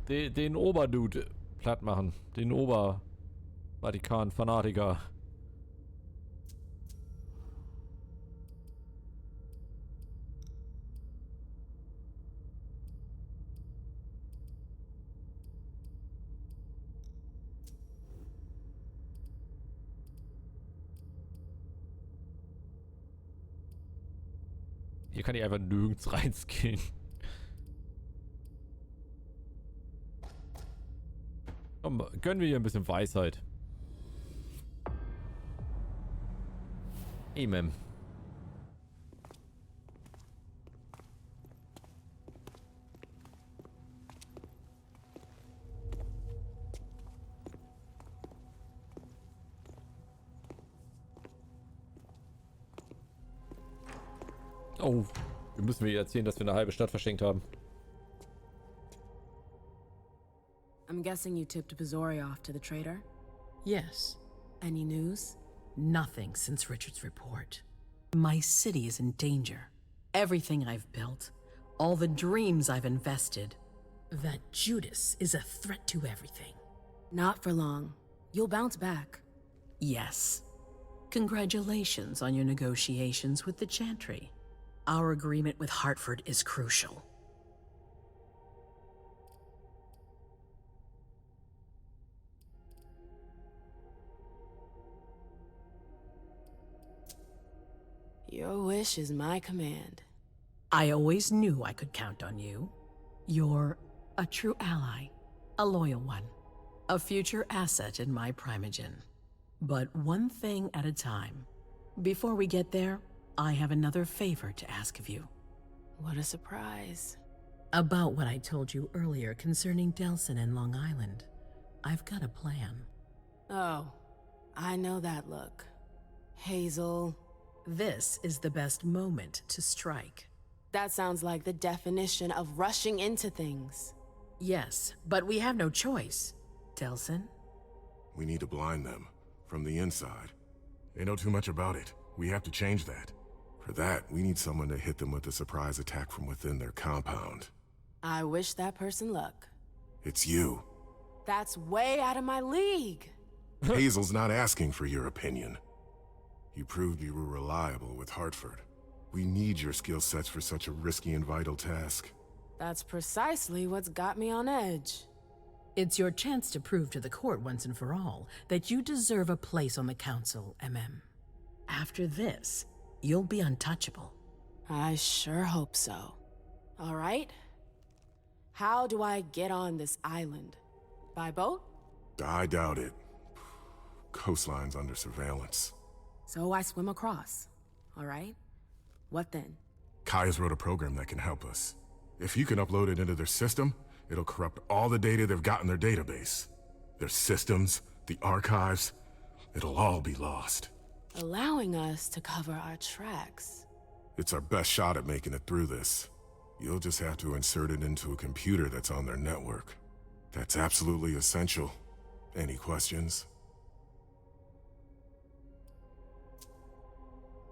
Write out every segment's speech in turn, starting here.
den Oberdude platt machen. Den Ober-Vatikan-Fanatiker. Hier kann ich einfach nirgends reinskillen. Komm, gönnen wir hier ein bisschen Weisheit. Amen. Oh, wir müssen mir erzählen, dass wir eine halbe Stadt verschenkt haben. I'm guessing you tipped Bazori off to the traitor? Yes. Any news? Nothing since Richard's report. My city is in danger. Everything I've built, all the dreams I've invested. That Judas is a threat to everything. Not for long. You'll bounce back. Yes. Congratulations on your negotiations with the Chantry. Our agreement with Hartford is crucial. Your wish is my command. I always knew I could count on you. You're a true ally, a loyal one, a future asset in my Primogen. But one thing at a time. Before we get there, I have another favor to ask of you. What a surprise. About what I told you earlier concerning Delson and Long Island. I've got a plan. Oh, I know that look. Hazel. This is the best moment to strike. That sounds like the definition of rushing into things. Yes, but we have no choice. Delson? We need to blind them, from the inside. They know too much about it. We have to change that. For that, we need someone to hit them with a surprise attack from within their compound. I wish that person luck. It's you. That's way out of my league. Hazel's not asking for your opinion. You proved you were reliable with Hartford. We need your skill sets for such a risky and vital task. That's precisely what's got me on edge. It's your chance to prove to the court once and for all that you deserve a place on the council, MM. After this, you'll be untouchable. I sure hope so. All right. How do I get on this island? By boat? I doubt it. Coastline's under surveillance. So I swim across. All right. What then? Kaya's wrote a program that can help us. If you can upload it into their system, it'll corrupt all the data they've got in their database. Their systems, the archives, it'll all be lost. Allowing us to cover our tracks. It's our best shot at making it through this. You'll just have to insert it into a computer that's on their network. That's absolutely essential. Any questions?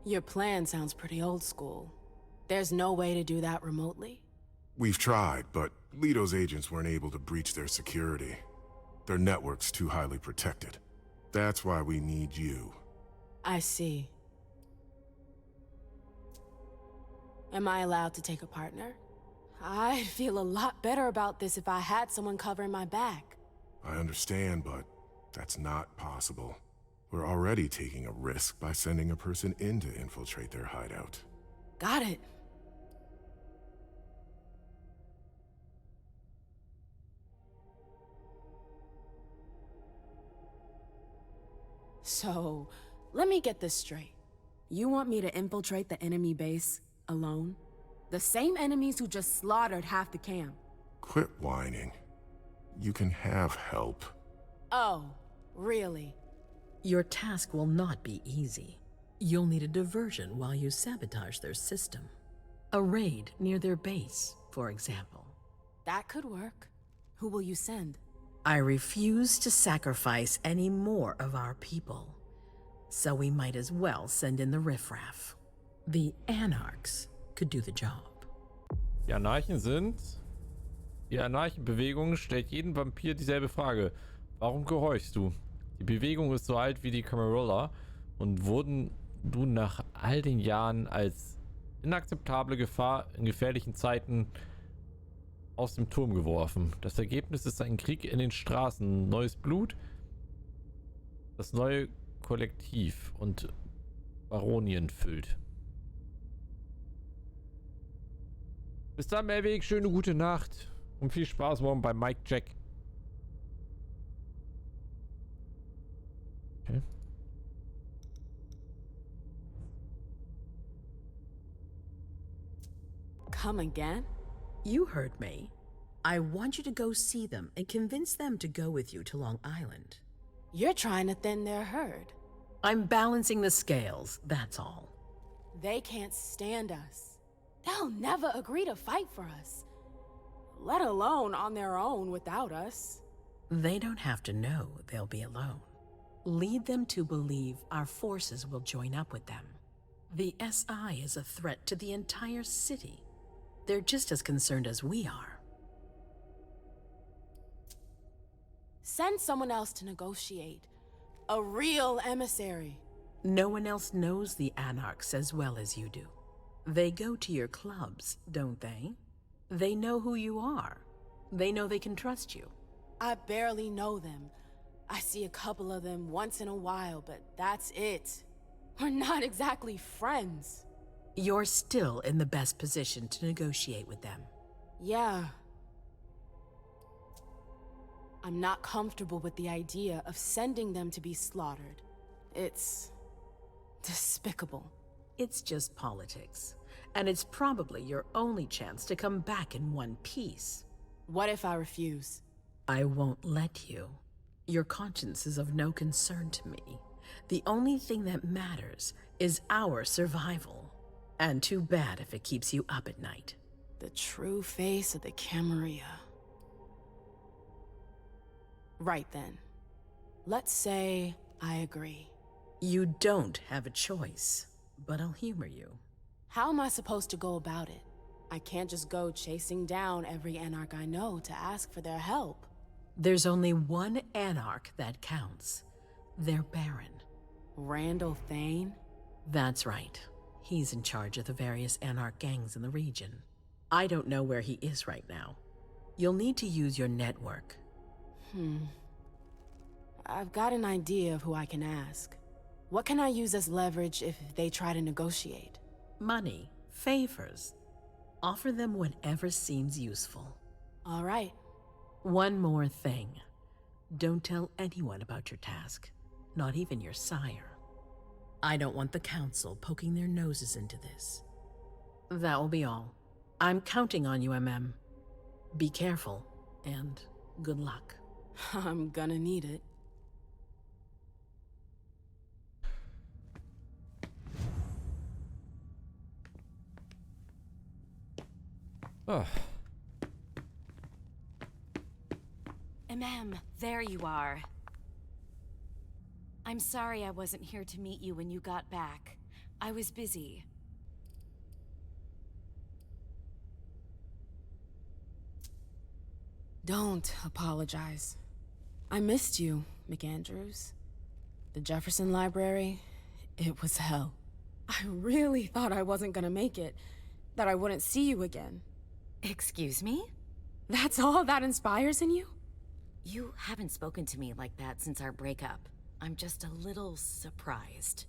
Your plan sounds pretty old school. There's no way to do that remotely? We've tried, but Leto's agents weren't able to breach their security. Their network's too highly protected. That's why we need you. I see. Am I allowed to take a partner? I'd feel a lot better about this if I had someone covering my back. I understand, but that's not possible. We're already taking a risk by sending a person in to infiltrate their hideout. Got it. So, let me get this straight. You want me to infiltrate the enemy base alone? The same enemies who just slaughtered half the camp. Quit whining. You can have help. Oh, really? Your task will not be easy. You'll need a diversion while you sabotage their system. A raid near their base, for example. That could work. Who will you send? I refuse to sacrifice any more of our people. So we might as well send in the riffraff. The Anarchs could do the job. Die Anarchen sind Die Anarchenbewegung stellt jedem Vampir dieselbe Frage. Warum gehorchst du? Die Bewegung ist so alt wie die Camarilla und wurden nun nach all den Jahren als inakzeptable Gefahr in gefährlichen Zeiten aus dem Turm geworfen. Das Ergebnis ist ein Krieg in den Straßen, neues Blut, das neue Kollektiv und Baronien füllt. Bis dann, Melvig, schöne gute Nacht und viel Spaß morgen bei Mike Jack. Okay. Come again? You heard me. I want you to go see them and convince them to go with you to Long Island. You're trying to thin their herd. I'm balancing the scales, that's all. They can't stand us. They'll never agree to fight for us, let alone on their own without us. They don't have to know they'll be alone. Lead them to believe our forces will join up with them. The SI is a threat to the entire city. They're just as concerned as we are. Send someone else to negotiate. A real emissary. No one else knows the Anarchs as well as you do. They go to your clubs, don't they? They know who you are. They know they can trust you. I barely know them. I see a couple of them once in a while, but that's it. We're not exactly friends. You're still in the best position to negotiate with them. Yeah. I'm not comfortable with the idea of sending them to be slaughtered. It's despicable. It's just politics. And it's probably your only chance to come back in one piece. What if I refuse? I won't let you. Your conscience is of no concern to me. The only thing that matters is our survival. And too bad if it keeps you up at night. The true face of the Camarilla. Right then. Let's say I agree. You don't have a choice, but I'll humor you. How am I supposed to go about it? I can't just go chasing down every Anarch I know to ask for their help. There's only one Anarch that counts. Their Baron. Randall Thane? That's right. He's in charge of the various Anarch gangs in the region. I don't know where he is right now. You'll need to use your network. I've got an idea of who I can ask. What can I use as leverage if they try to negotiate? Money, favors. Offer them whatever seems useful. All right. One more thing. Don't tell anyone about your task, not even your sire. I don't want the council poking their noses into this. That will be all. I'm counting on you, MM. Be careful, and good luck. I'm gonna need it. Ah, There you are. I'm sorry I wasn't here to meet you when you got back. I was busy. Don't apologize. I missed you, McAndrews. The Jefferson Library, it was hell. I really thought I wasn't gonna make it, that I wouldn't see you again. Excuse me? That's all that inspires in you? You haven't spoken to me like that since our breakup. I'm just a little surprised.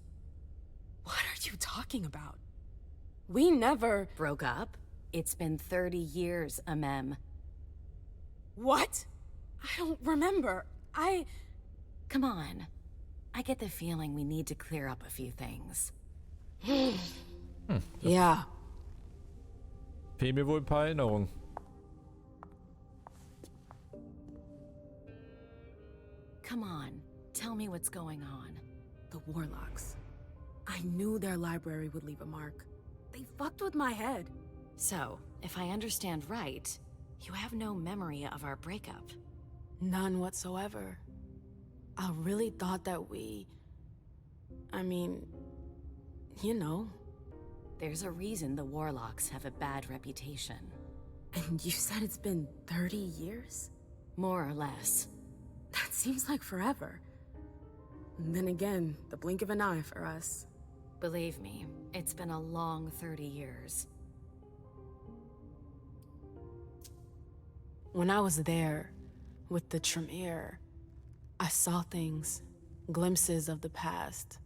What are you talking about? We never... Broke up? It's been 30 years, Amem. What? I don't remember. Come on. I get the feeling we need to clear up a few things. Yeah. fehlen mir wohl ein paar Erinnerungen. Come on, tell me what's going on. The Warlocks. I knew their library would leave a mark. They fucked with my head. So, if I understand right, you have no memory of our breakup. None whatsoever. I really thought that I mean, you know. There's a reason the Warlocks have a bad reputation. And you said it's been 30 years? More or less. That seems like forever. And then again, the blink of an eye for us. Believe me, it's been a long 30 years. When I was there, with the Tremere, I saw things, glimpses of the past.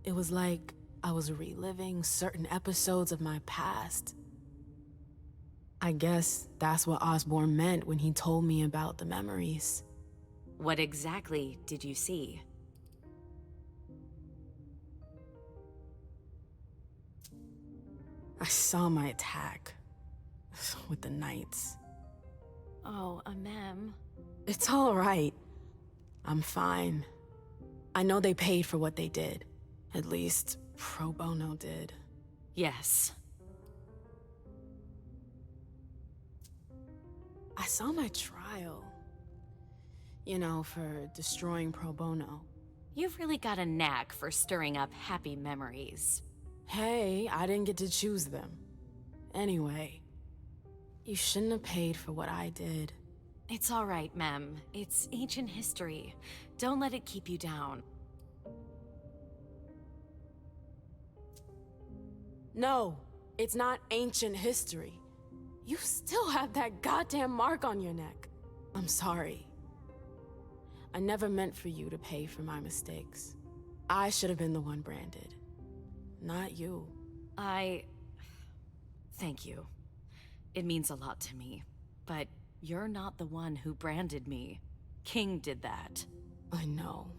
It was like I was reliving certain episodes of my past. I guess that's what Osborn meant when he told me about the memories. What exactly did you see? I saw my attack with the Knights. Oh, Mem. It's all right. I'm fine. I know they paid for what they did. At least, pro bono did. Yes. I saw my trial. You know, for destroying pro bono. You've really got a knack for stirring up happy memories. Hey, I didn't get to choose them. Anyway, you shouldn't have paid for what I did. It's all right, Mem. It's ancient history. Don't let it keep you down. No, it's not ancient history. You still have that goddamn mark on your neck. I'm sorry. I never meant for you to pay for my mistakes. I should have been the one branded, not you. Thank you. It means a lot to me. But you're not the one who branded me. King did that. I know.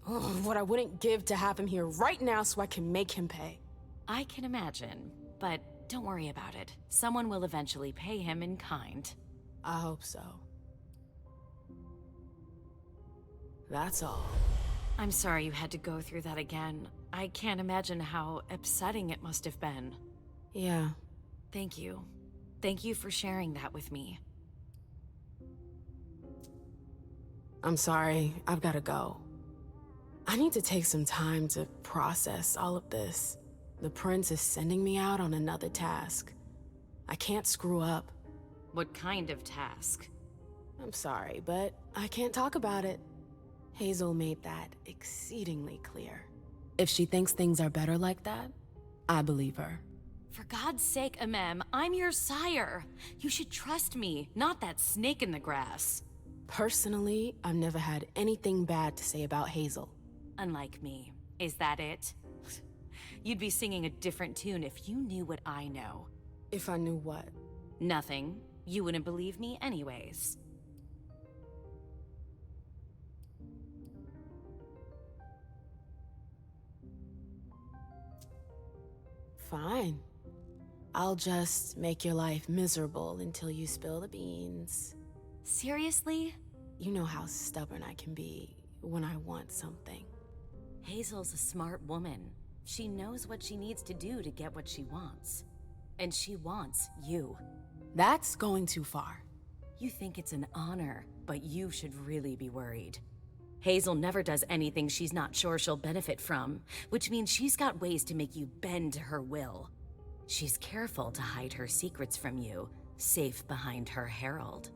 Ugh, what I wouldn't give to have him here right now so I can make him pay. I can imagine, but don't worry about it. Someone will eventually pay him in kind. I hope so. That's all. I'm sorry you had to go through that again. I can't imagine how upsetting it must have been. Yeah. Thank you. Thank you for sharing that with me. I'm sorry, I've gotta go. I need to take some time to process all of this. The prince is sending me out on another task. I can't screw up. What kind of task? I'm sorry, but I can't talk about it. Hazel made that exceedingly clear. If she thinks things are better like that, I believe her. For God's sake, Amem, I'm your sire. You should trust me, not that snake in the grass. Personally, I've never had anything bad to say about Hazel. Unlike me. Is that it? You'd be singing a different tune if you knew what I know. If I knew what? Nothing. You wouldn't believe me anyways. Fine. I'll just make your life miserable until you spill the beans. Seriously? You know how stubborn I can be when I want something. Hazel's a smart woman. She knows what she needs to do to get what she wants. And she wants you. That's going too far. You think it's an honor, but you should really be worried. Hazel never does anything she's not sure she'll benefit from, which means she's got ways to make you bend to her will. She's careful to hide her secrets from you, safe behind her herald.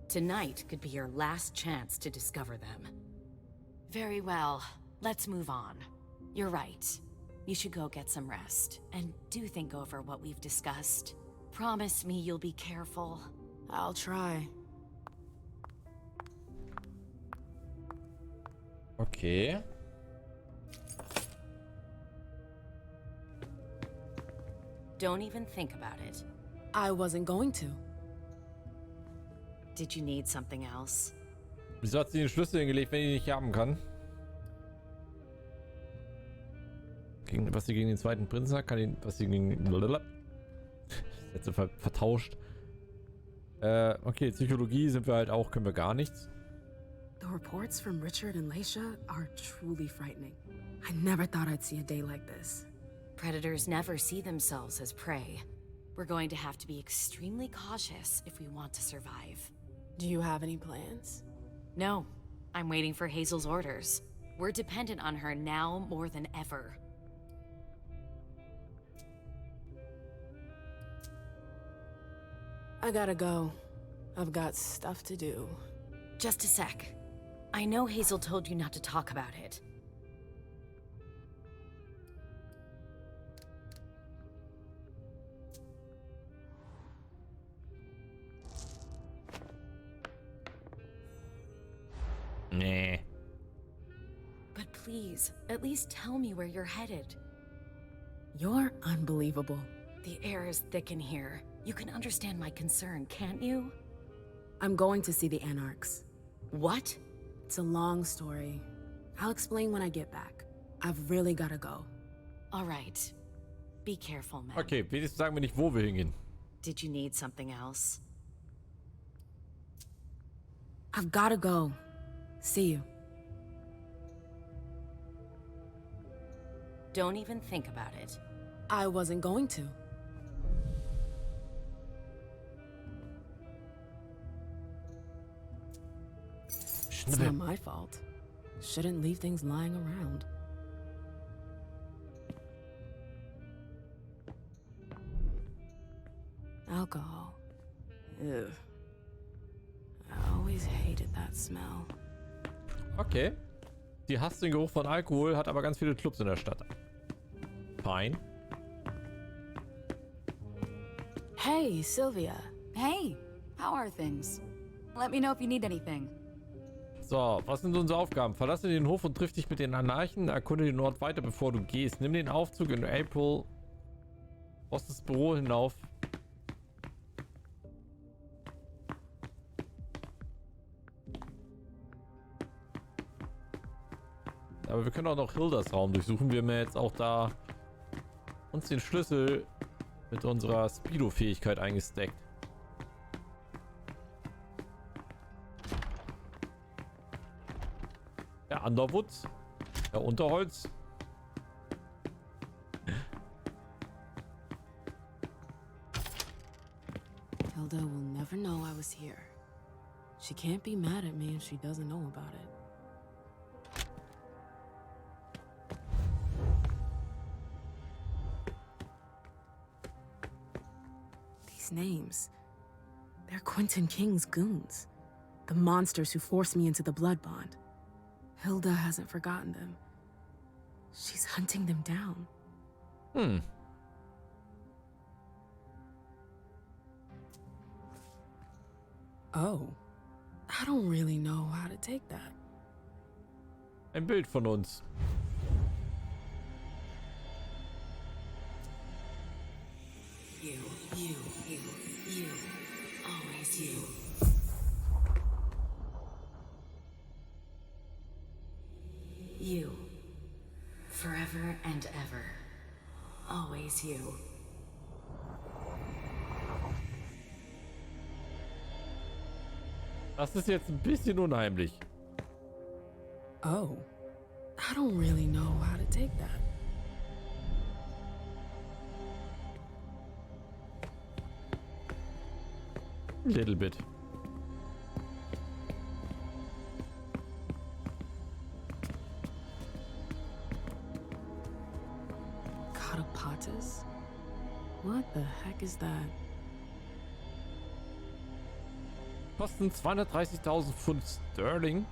Tonight could be your last chance to discover them. Very well, let's move on. You're right. You should go get some rest, and do think over what we've discussed. Promise me you'll be careful. I'll try. Okay. Don't even think about it. I wasn't going to. Did you need something else? Wieso hat sie den Schlüssel hingelegt, wenn ich ihn nicht haben kann? Was sie gegen den zweiten Prinzen hat, kann ihn, was sie gegen... Sätze vertauscht. Okay, Psychologie sind wir halt auch, können wir gar nichts. The reports from Richard and Leisha are truly frightening. I never thought I'd see a day like this. Predators never see themselves as prey. We're going to have to be extremely cautious if we want to survive. Do you have any plans? No, I'm waiting for Hazel's orders. We're dependent on her now more than ever. I gotta go. I've got stuff to do. Just a sec. I know Hazel told you not to talk about it. Nee. But please, at least tell me where you're headed. You're unbelievable. The air is thick in here. You can understand my concern, can't you? I'm going to see the Anarchs. What? It's a long story. I'll explain when I get back. I've really gotta go. All right. Be careful, man. Okay, wenigstens sagen wir nicht, wo wir hingehen. Did you need something else? I've gotta go. See you. Don't even think about it. I wasn't going to. It's not my fault. Shouldn't leave things lying around. Alcohol. Ugh. I always hated that smell. Okay. Die hasst den Geruch von Alkohol, hat aber ganz viele Clubs in der Stadt. Fein. Hey, Sylvia. Hey, how are things? Let me know if you need anything. So, was sind unsere Aufgaben? Verlasse den Hof und triff dich mit den Anarchen. Erkunde den Ort weiter, bevor du gehst. Nimm den Aufzug in April aus das Büro hinauf. Aber wir können auch noch Hildas Raum durchsuchen. Wir haben ja jetzt auch da uns den Schlüssel mit unserer Speedo-Fähigkeit eingesteckt. Der Underwood. Der Unterholz. Hilda will never know I was here. She can't be mad at me if she doesn't know about it. These names. They're Quentin King's goons. The monsters who forced me into the blood bond. Hilda hasn't forgotten them. She's hunting them down. Oh. I don't really know how to take that. Ein Bild von uns. You, always you. You, forever and ever, always you. Das ist jetzt ein bisschen unheimlich. Oh. I don't really know how to take that. A little bit. Catapatas? What the heck is that? Kosten 230.000 Pfund Sterling.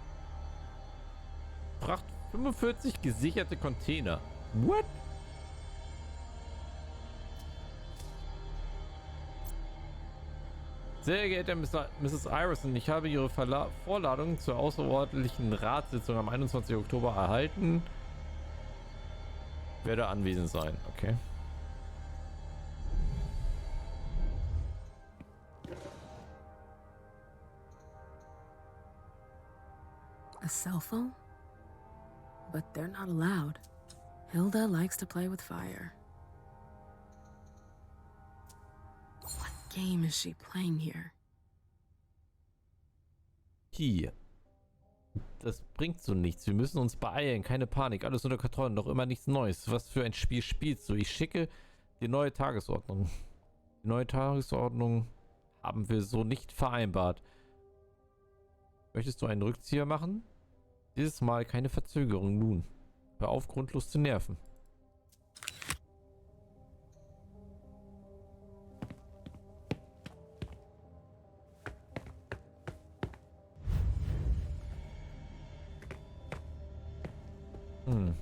Fracht 45 gesicherte Container. What? Sehr geehrte Mrs. Iverson, ich habe Ihre Vorladung zur außerordentlichen Ratssitzung am 21. Oktober erhalten. Werde anwesend sein, okay. A cell phone? But they're not allowed. Hilda likes to play with fire. What game is she playing here? Hier. Das bringt so nichts. Wir müssen uns beeilen. Keine Panik. Alles unter Kontrolle. Noch immer nichts Neues. Was für ein Spiel spielst du? Ich schicke die neue Tagesordnung. Die neue Tagesordnung haben wir so nicht vereinbart. Möchtest du einen Rückzieher machen? Dieses Mal keine Verzögerung nun. Hör auf, grundlos zu nerven. Hm.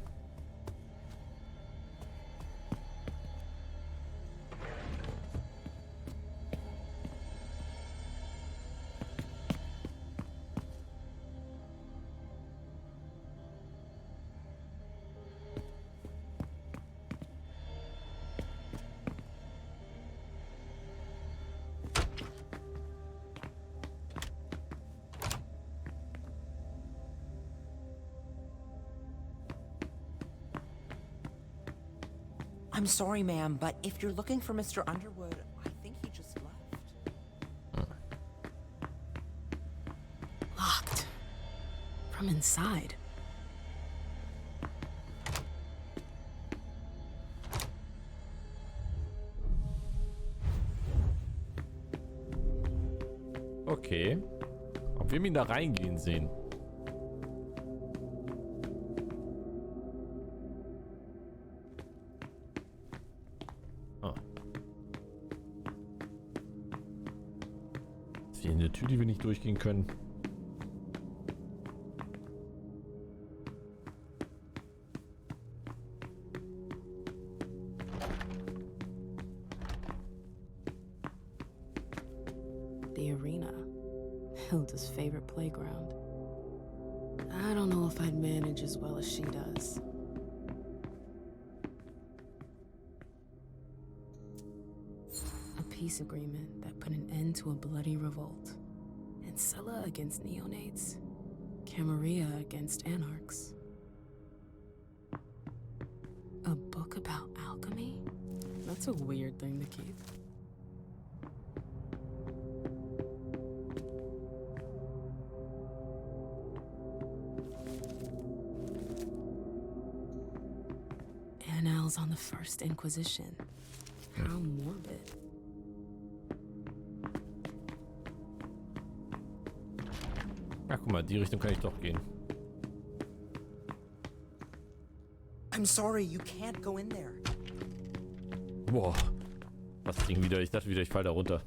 I'm sorry, ma'am, but if you're looking for Mr. Underwood, I think he just left. Locked. From inside. Okay. Ob wir ihn da reingehen sehen? Oh. Ist hier eine Tür, die wir nicht durchgehen können? The arena. Hilda's favorite playground. I don't know if I'd manage as well as she does. A peace agreement that put an end to a bloody revolt. Ancilla against neonates. Camarilla against anarchs. A book about alchemy? That's a weird thing to keep. Annals on the First Inquisition. How morbid. Ach, guck mal, die Richtung kann ich doch gehen. I'm sorry, you can't go in there. Boah. Was Ding wieder? Ich dachte wieder, ich falle da runter.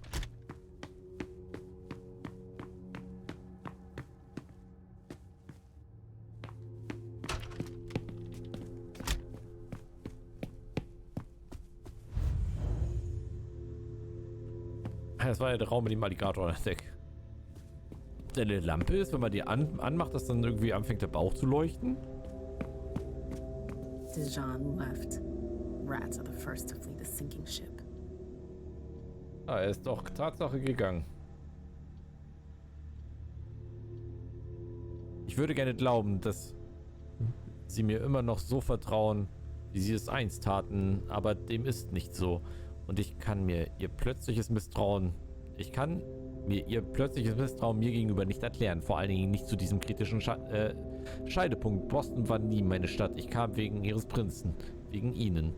Das war ja der Raum mit dem Alligator an der Decke. Der eine Lampe ist, wenn man die anmacht, dass dann irgendwie anfängt der Bauch zu leuchten. Dijon left. Rats are the first to flee the sinking ship. Ah, er ist doch Tatsache gegangen. Ich würde gerne glauben, dass sie mir immer noch so vertrauen, wie sie es einst taten, aber dem ist nicht so. Und ich kann mir ihr plötzliches Misstrauen mir gegenüber nicht erklären. Vor allen Dingen nicht zu diesem kritischen Scheidepunkt. Boston war nie meine Stadt. Ich kam wegen ihres Prinzen. Wegen ihnen.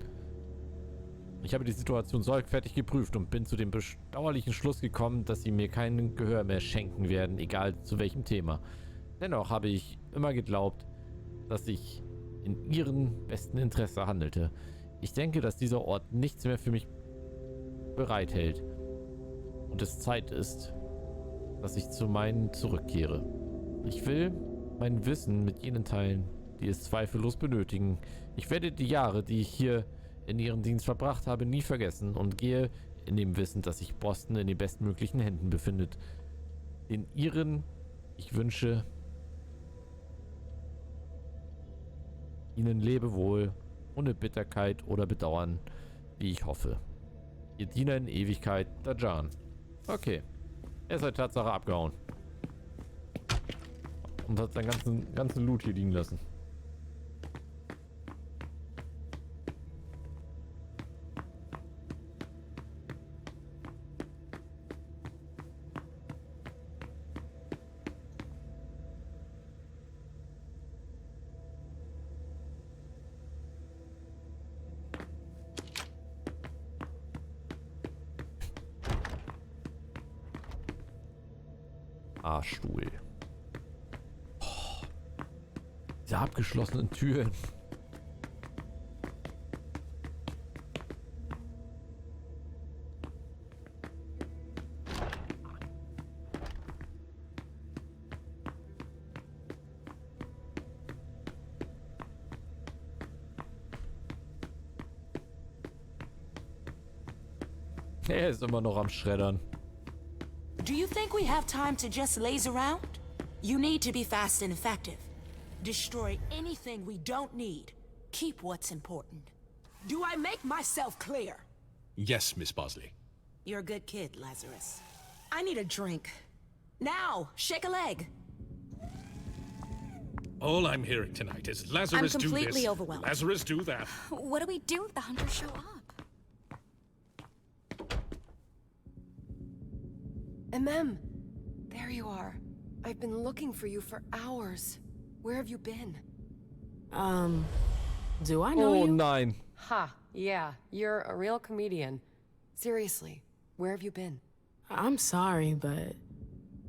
Ich habe die Situation sorgfältig geprüft und bin zu dem bedauerlichen Schluss gekommen, dass sie mir kein Gehör mehr schenken werden, egal zu welchem Thema. Dennoch habe ich immer geglaubt, dass ich in ihrem besten Interesse handelte. Ich denke, dass dieser Ort nichts mehr für mich bereithält und es Zeit ist, dass ich zu meinen zurückkehre. Ich will mein Wissen mit jenen teilen, die es zweifellos benötigen. Ich werde die Jahre, die ich hier in ihrem Dienst verbracht habe, nie vergessen und gehe in dem Wissen, dass sich Boston in den bestmöglichen Händen befindet. In ihren, ich wünsche ihnen Lebewohl, ohne Bitterkeit oder Bedauern, wie ich hoffe. Ihr Diener in Ewigkeit, Dajan. Okay. Er ist halt Tatsache abgehauen. Und hat seinen ganzen Loot hier liegen lassen. Fahrstuhl. Oh, diese abgeschlossenen Türen. Er ist immer noch am Schreddern. Do you think we have time to just laze around? You need to be fast and effective. Destroy anything we don't need. Keep what's important. Do I make myself clear? Yes, Miss Bosley. You're a good kid, Lazarus. I need a drink. Now, shake a leg. All I'm hearing tonight is Lazarus do completely this, overwhelmed. Lazarus do that. What do we do if the hunters show up? MM, there you are. I've been looking for you for hours. Where have you been? Do I know Oh you? nein. Ha, yeah, you're a real comedian. Seriously, where have you been? I'm sorry, but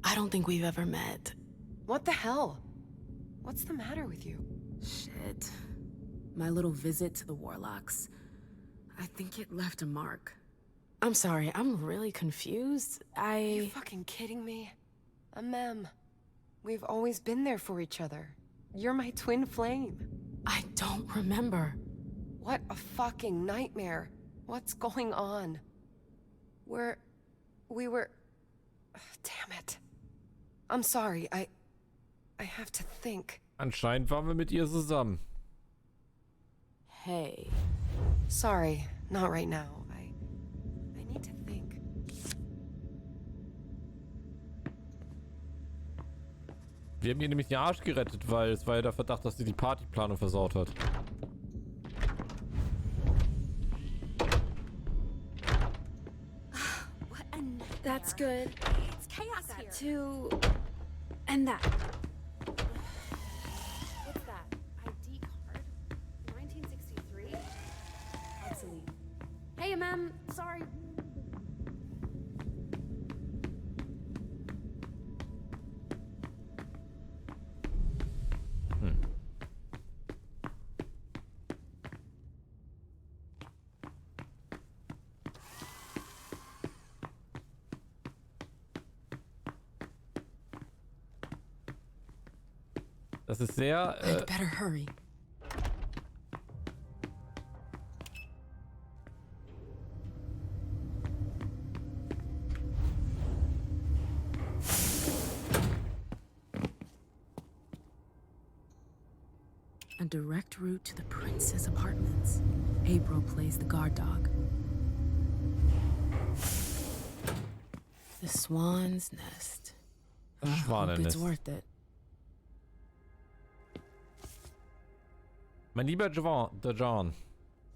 I don't think we've ever met. What the hell? What's the matter with you? Shit. My little visit to the Warlocks. I think it left a mark. I'm sorry, I'm really confused. You fucking kidding me? MM, we've always been there for each other. You're my twin flame. I don't remember. What a fucking nightmare. What's going on? We were... Damn it. I'm sorry, I have to think. Anscheinend waren wir mit ihr zusammen. Hey. Sorry, not right now. I need to think. Wir haben ihr nämlich den Arsch gerettet, weil es war ja der Verdacht, dass sie die Partyplanung versaut hat. That's good. It's chaos here. Two... And that. What's that? ID card? 1963? Obsolete. Hey, ma'am. Sorry. Das ist sehr... I'd better hurry. A direct route to the prince's apartments. April plays the guard dog. The Swan's Nest. I hope it's Schwanennest. worth it. Mein lieber John,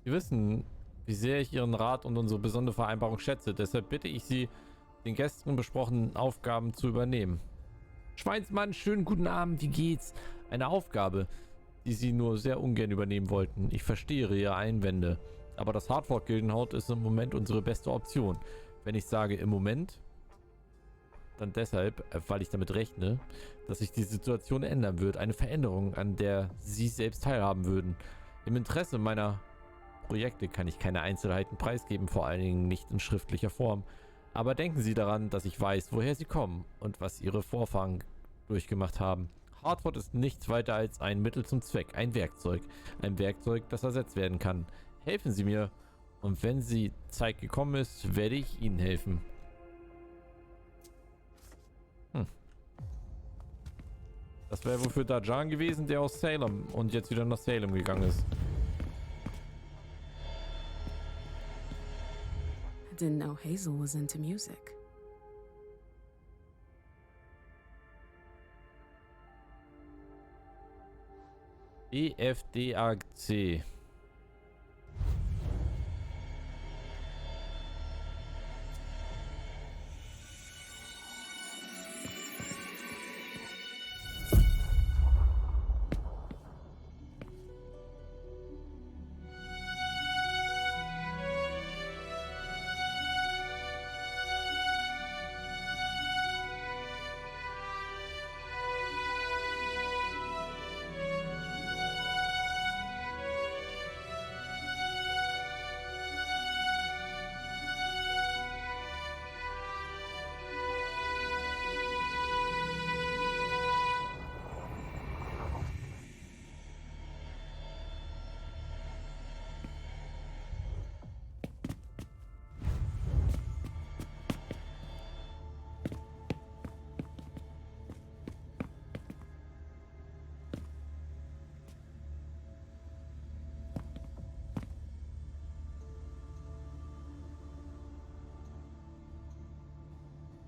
Sie wissen, wie sehr ich Ihren Rat und unsere besondere Vereinbarung schätze. Deshalb bitte ich Sie, den gestern besprochenen Aufgaben zu übernehmen. Schweinsmann, schönen guten Abend, wie geht's? Eine Aufgabe, die Sie nur sehr ungern übernehmen wollten. Ich verstehe Ihre Einwände, aber das Hartford-Gildenhaus ist im Moment unsere beste Option. Wenn ich sage im Moment, dann deshalb, weil ich damit rechne, dass sich die Situation ändern wird. Eine Veränderung, an der Sie selbst teilhaben würden. Im Interesse meiner Projekte kann ich keine Einzelheiten preisgeben, vor allen Dingen nicht in schriftlicher Form. Aber denken Sie daran, dass ich weiß, woher Sie kommen und was Ihre Vorfahren durchgemacht haben. Hartford ist nichts weiter als ein Mittel zum Zweck, ein Werkzeug. Ein Werkzeug, das ersetzt werden kann. Helfen Sie mir und wenn die Zeit gekommen ist, werde ich Ihnen helfen. Das wäre wohl für Dajan gewesen, der aus Salem und jetzt wieder nach Salem gegangen ist. I didn't know Hazel was into music. EFDAC.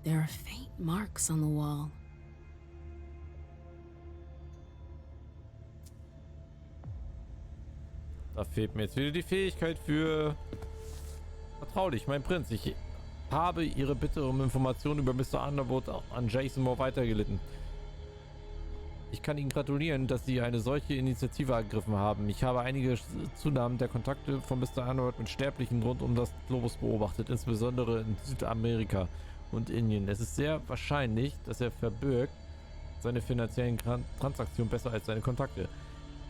There are faint marks on the wall. Da fehlt mir jetzt wieder die Fähigkeit für... Vertraulich, mein Prinz. Ich habe Ihre Bitte um Informationen über Mr. Underwood an Jason Moore weitergelitten. Ich kann Ihnen gratulieren, dass Sie eine solche Initiative ergriffen haben. Ich habe einige Zunahmen der Kontakte von Mr. Underwood mit Sterblichen rund um das Globus beobachtet, insbesondere in Südamerika und Indien. Es ist sehr wahrscheinlich, dass er verbirgt seine finanziellen Transaktionen besser als seine Kontakte.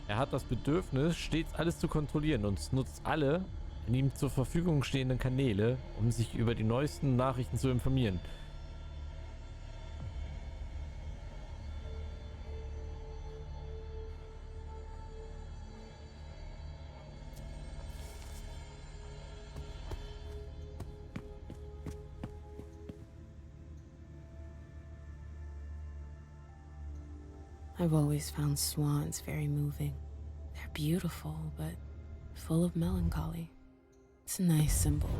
Er hat das Bedürfnis, stets alles zu kontrollieren und nutzt alle in ihm zur Verfügung stehenden Kanäle, um sich über die neuesten Nachrichten zu informieren. I've always found swans very moving. They're beautiful, but full of melancholy. It's a nice symbol.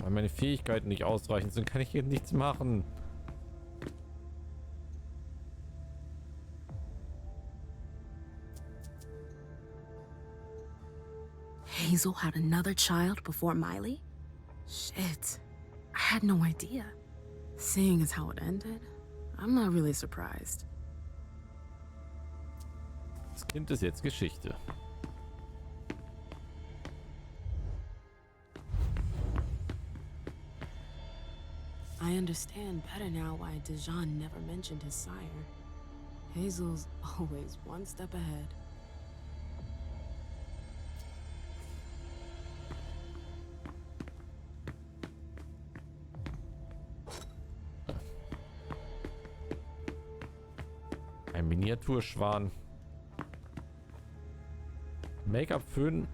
Weil meine Fähigkeiten nicht ausreichend sind, kann ich hier nichts machen. Hazel had another child before Miley? Shit, I had no idea. Seeing as how it ended, I'm not really surprised. Das Kind ist jetzt Geschichte. I understand better now why Dijon never mentioned his sire. Hazel's always one step ahead. Ein Miniaturschwan. Make-up Föhn.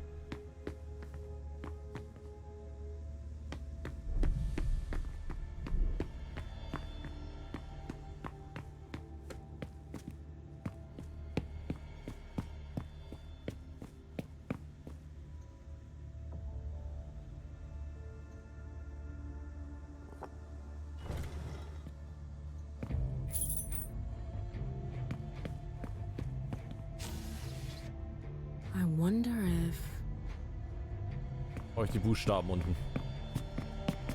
I wonder if... Euch die Buchstaben unten.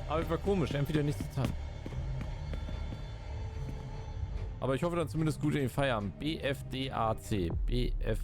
Aber war komisch, entweder nichts getan. Aber ich hoffe dann zumindest gut in den Feierabend. BFDAC. BF.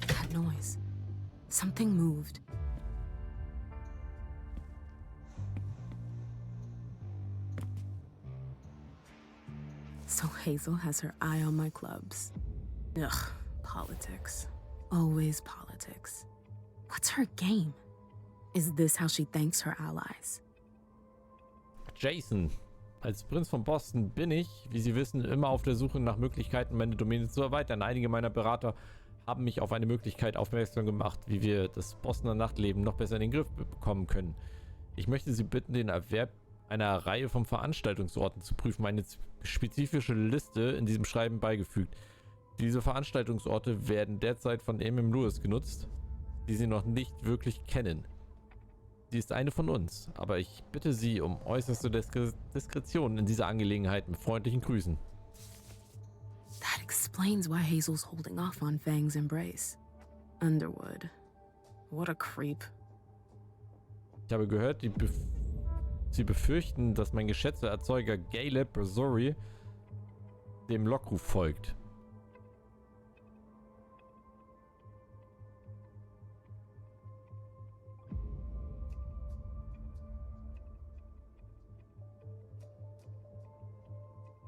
That noise. Something moved. So Hazel has her eye on my clubs. Ugh, politics. Always politics. What's her game? Is this how she thanks her allies? Jason. Als Prinz von Boston bin ich, wie Sie wissen, immer auf der Suche nach Möglichkeiten, meine Domäne zu erweitern. Einige meiner Berater haben mich auf eine Möglichkeit aufmerksam gemacht, wie wir das Bostoner Nachtleben noch besser in den Griff bekommen können. Ich möchte Sie bitten, den Erwerb einer Reihe von Veranstaltungsorten zu prüfen. Eine spezifische Liste in diesem Schreiben beigefügt. Diese Veranstaltungsorte werden derzeit von MM Lewis genutzt, die Sie noch nicht wirklich kennen. Sie ist eine von uns, aber ich bitte Sie um äußerste Diskretion in dieser Angelegenheit. Mit freundlichen Grüßen. That explains why Hazel's holding off on Fang's embrace. Underwood. What a creep. Ich habe gehört, Sie befürchten, dass mein geschätzter Erzeuger Caleb Brazory dem Lockruf folgt.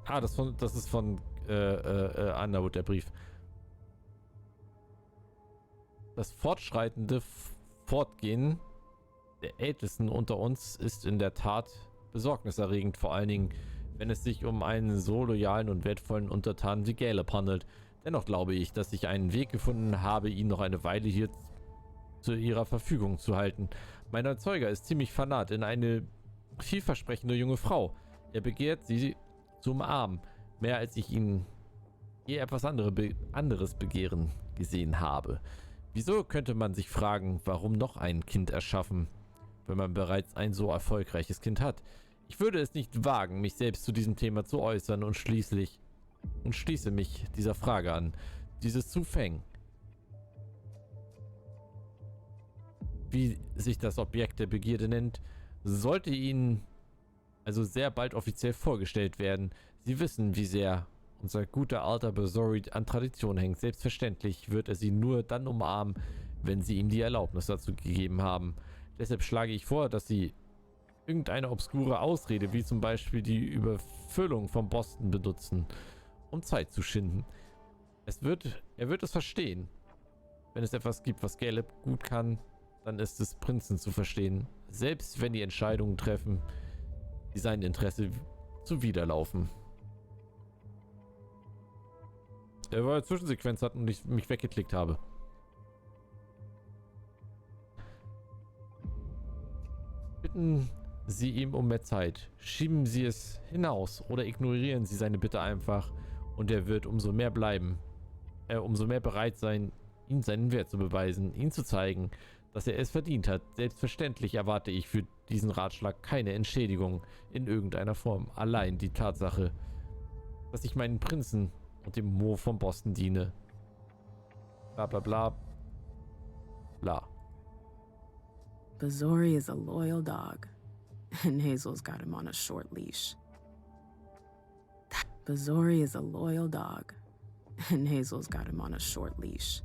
Ah, das ist von Underwood, der Brief. Das fortschreitende Fortgehen der Ältesten unter uns ist in der Tat besorgniserregend, vor allen Dingen, wenn es sich um einen so loyalen und wertvollen Untertanen wie Caleb handelt. Dennoch glaube ich, dass ich einen Weg gefunden habe, ihn noch eine Weile hier zu ihrer Verfügung zu halten. Mein Erzeuger ist ziemlich fanat in eine vielversprechende junge Frau. Er begehrt, sie zu umarmen, mehr als ich ihn je etwas anderes begehren gesehen habe. Wieso, könnte man sich fragen, warum noch ein Kind erschaffen, wenn man bereits ein so erfolgreiches Kind hat? Ich würde es nicht wagen, mich selbst zu diesem Thema zu äußern und schließe mich dieser Frage an. Dieses zu Feng, wie sich das Objekt der Begierde nennt, sollte Ihnen also sehr bald offiziell vorgestellt werden. Sie wissen, wie sehr unser guter alter Besori an Tradition hängt. Selbstverständlich wird er sie nur dann umarmen, wenn Sie ihm die Erlaubnis dazu gegeben haben. Deshalb schlage ich vor, dass Sie irgendeine obskure Ausrede, wie zum Beispiel die Überfüllung von Boston, benutzen, um Zeit zu schinden. Er wird es verstehen. Wenn es etwas gibt, was Caleb gut kann, dann ist es, Prinzen zu verstehen. Selbst wenn die Entscheidungen treffen, die sein Interesse zuwiderlaufen. Weil er eine Zwischensequenz hat und ich mich weggeklickt habe. Bitten Sie ihm um mehr Zeit. Schieben Sie es hinaus oder ignorieren Sie seine Bitte einfach und er wird umso mehr bereit sein, Ihnen seinen Wert zu beweisen, ihm zu zeigen, dass er es verdient hat. Selbstverständlich erwarte ich für diesen Ratschlag keine Entschädigung in irgendeiner Form. Allein die Tatsache, dass ich meinen Prinzen und dem Mo von Boston diene. Bla bla bla. Bla. Bazori is a loyal dog, and Hazel's got him on a short leash. Bazori is a loyal dog, and Hazel's got him on a short leash.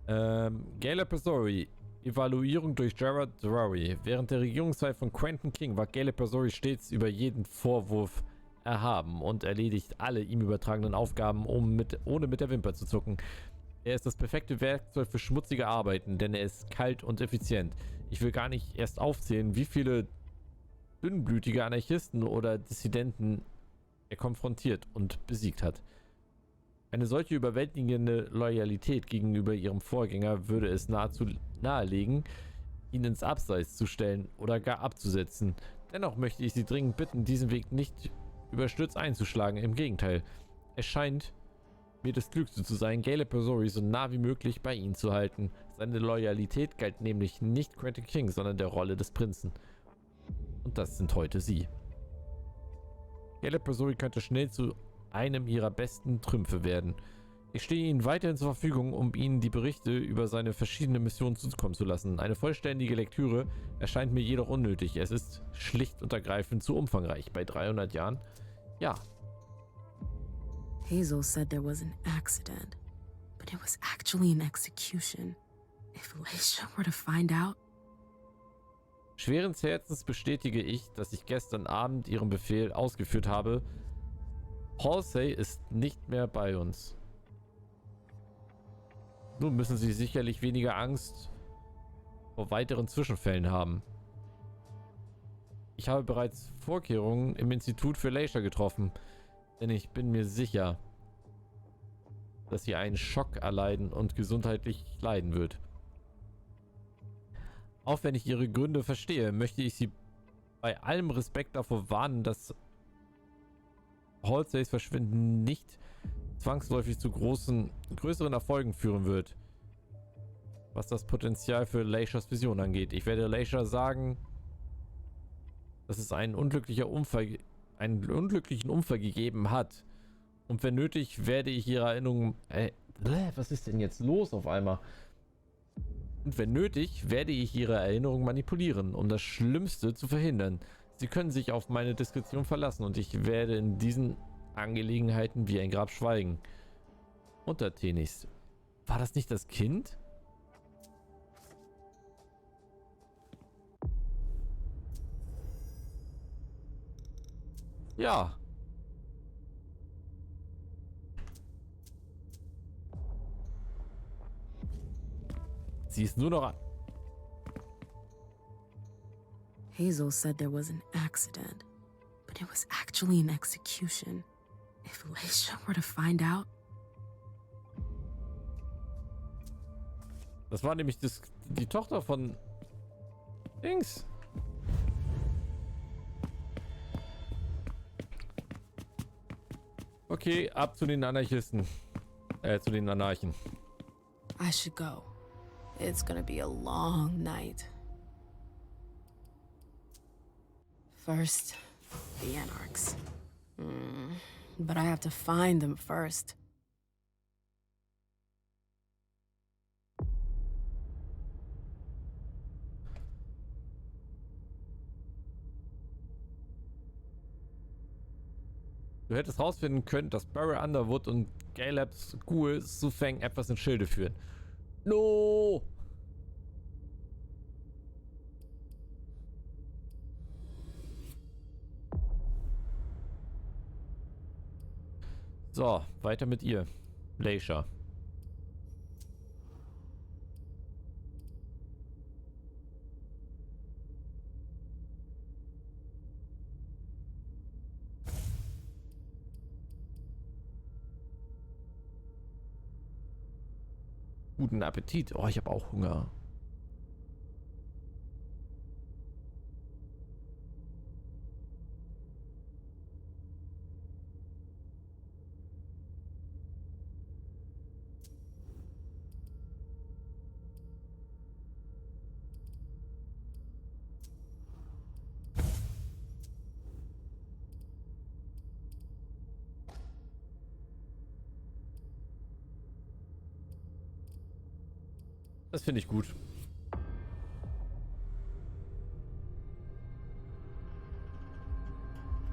Caleb Bazori. Evaluierung durch Gerard Drury. Während der Regierungszeit von Quentin King war Caleb Bazori stets über jeden Vorwurf erhaben und erledigt alle ihm übertragenen Aufgaben, ohne mit der Wimper zu zucken. Er ist das perfekte Werkzeug für schmutzige Arbeiten, denn er ist kalt und effizient. Ich will gar nicht erst aufzählen, wie viele dünnblütige Anarchisten oder Dissidenten er konfrontiert und besiegt hat. Eine solche überwältigende Loyalität gegenüber ihrem Vorgänger würde es nahezu nahelegen, ihn ins Abseits zu stellen oder gar abzusetzen. Dennoch möchte ich Sie dringend bitten, diesen Weg nicht überstürzt einzuschlagen. Im Gegenteil, es scheint mir das Klügste zu sein, Caleb Bazori so nah wie möglich bei Ihnen zu halten. Seine Loyalität galt nämlich nicht Quentin King, sondern der Rolle des Prinzen. Und das sind heute Sie. Caleb Bazori könnte schnell zu einem Ihrer besten Trümpfe werden. Ich stehe Ihnen weiterhin zur Verfügung, um Ihnen die Berichte über seine verschiedenen Missionen zukommen zu lassen. Eine vollständige Lektüre erscheint mir jedoch unnötig. Es ist schlicht und ergreifend zu umfangreich. Bei 300 Jahren? Ja. Hazel said there was an accident, but it was actually an execution. If Leisha were to find out... Schweren Herzens bestätige ich, dass ich gestern Abend Ihren Befehl ausgeführt habe. Halsey ist nicht mehr bei uns. Nun müssen Sie sicherlich weniger Angst vor weiteren Zwischenfällen haben. Ich habe bereits Vorkehrungen im Institut für Leisha getroffen, denn ich bin mir sicher, dass sie einen Schock erleiden und gesundheitlich leiden wird. Auch wenn ich Ihre Gründe verstehe, möchte ich Sie bei allem Respekt davor warnen, dass Halseys Verschwinden nicht zwangsläufig zu größeren Erfolgen führen wird, was das Potenzial für Leishas Vision angeht. Ich werde Leisha sagen, dass es einen unglücklichen Unfall gegeben hat. Und wenn nötig, werde ich ihre Erinnerungen... was ist denn jetzt los auf einmal? Und wenn nötig, werde ich ihre Erinnerungen manipulieren, um das Schlimmste zu verhindern. Sie können sich auf meine Diskretion verlassen und ich werde in diesen Angelegenheiten wie ein Grab schweigen. Untertänigst. War das nicht das Kind? Ja. Sie ist nur noch an. Hazel said there was an accident, but it was actually an execution. If Leisha were to find out... Das war nämlich die Tochter von Dings. Okay, ab zu den Anarchisten. Zu den Anarchen. I should go. It's gonna be a long night. First, the Anarchs. But I have to find them first. Du hättest rausfinden können, dass Barry Underwood und Caleb's Ghoul Sufeng etwas in Schilde führen. No! So, weiter mit ihr. Leisha. Guten Appetit. Oh, ich habe auch Hunger. Das finde ich gut.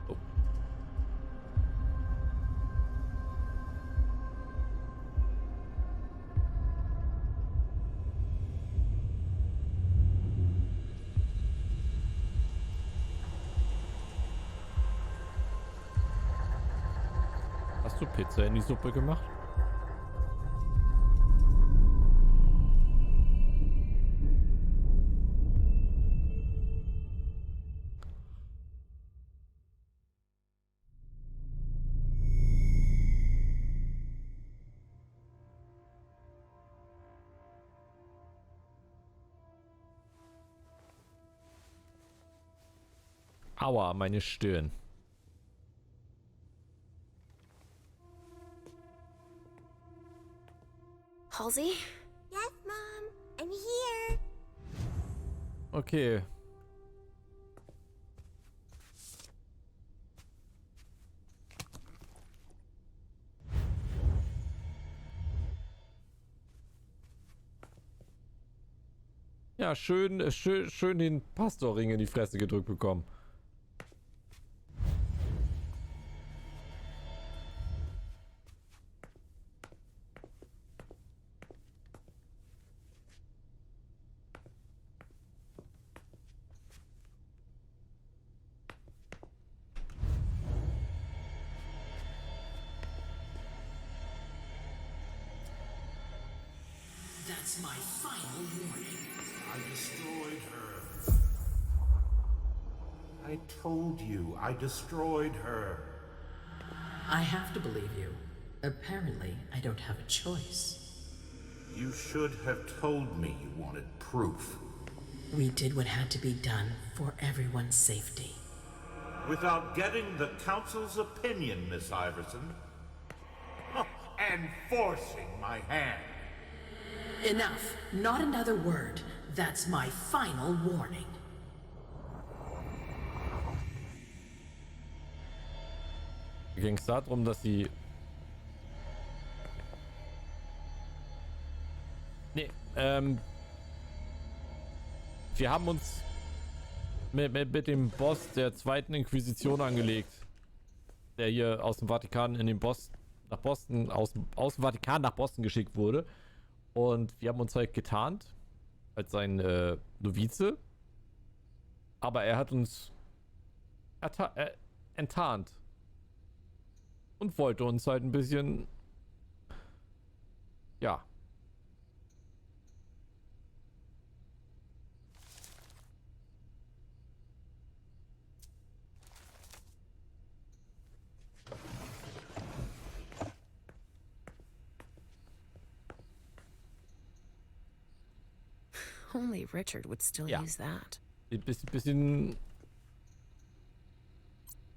Oh. Hast du Pizza in die Suppe gemacht? Aua, meine Stirn. Halsey? Yes, Mom. I'm here. Okay. Ja, schön den Pastorring in die Fresse gedrückt bekommen. That's my final warning. I destroyed her. I told you, I destroyed her. I have to believe you. Apparently, I don't have a choice. You should have told me you wanted proof. We did what had to be done for everyone's safety. Without getting the Council's opinion, Miss Iverson. And forcing my hand. Enough. Not another word. That's my final warning. Ging es darum, dass sie... Nee, wir haben uns mit dem Boss der zweiten Inquisition angelegt, der hier aus dem Vatikan in den nach Boston, aus dem Vatikan nach Boston geschickt wurde. Und wir haben uns halt getarnt als sein Novize. Aber er hat uns enttarnt. Und wollte uns halt ein bisschen... Ja. Only Richard would still use that. Bisschen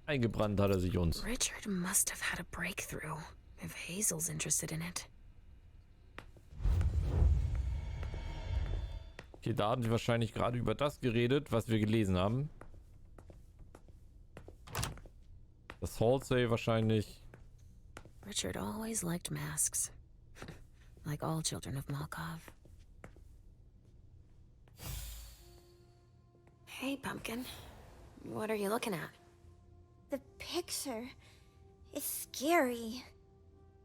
eingebrannt hat er sich uns. Richard must have had a breakthrough if Hazel's interested in it. Okay, da haben sie wahrscheinlich gerade über das geredet, was wir gelesen haben. Das Halsey wahrscheinlich. Richard always liked masks. Like all children of Malkov. Hey, Pumpkin. What are you looking at? The picture is scary.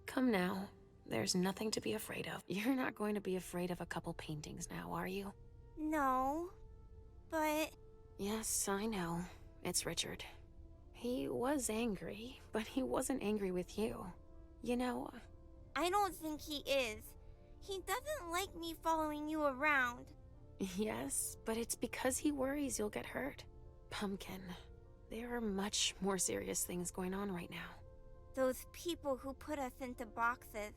Come now. There's nothing to be afraid of. You're not going to be afraid of a couple paintings now, are you? No, but... Yes, I know. It's Richard. He was angry, but he wasn't angry with you. You know... I don't think he is. He doesn't like me following you around. Yes, but it's because he worries you'll get hurt. Pumpkin, there are much more serious things going on right now. Those people who put us into boxes.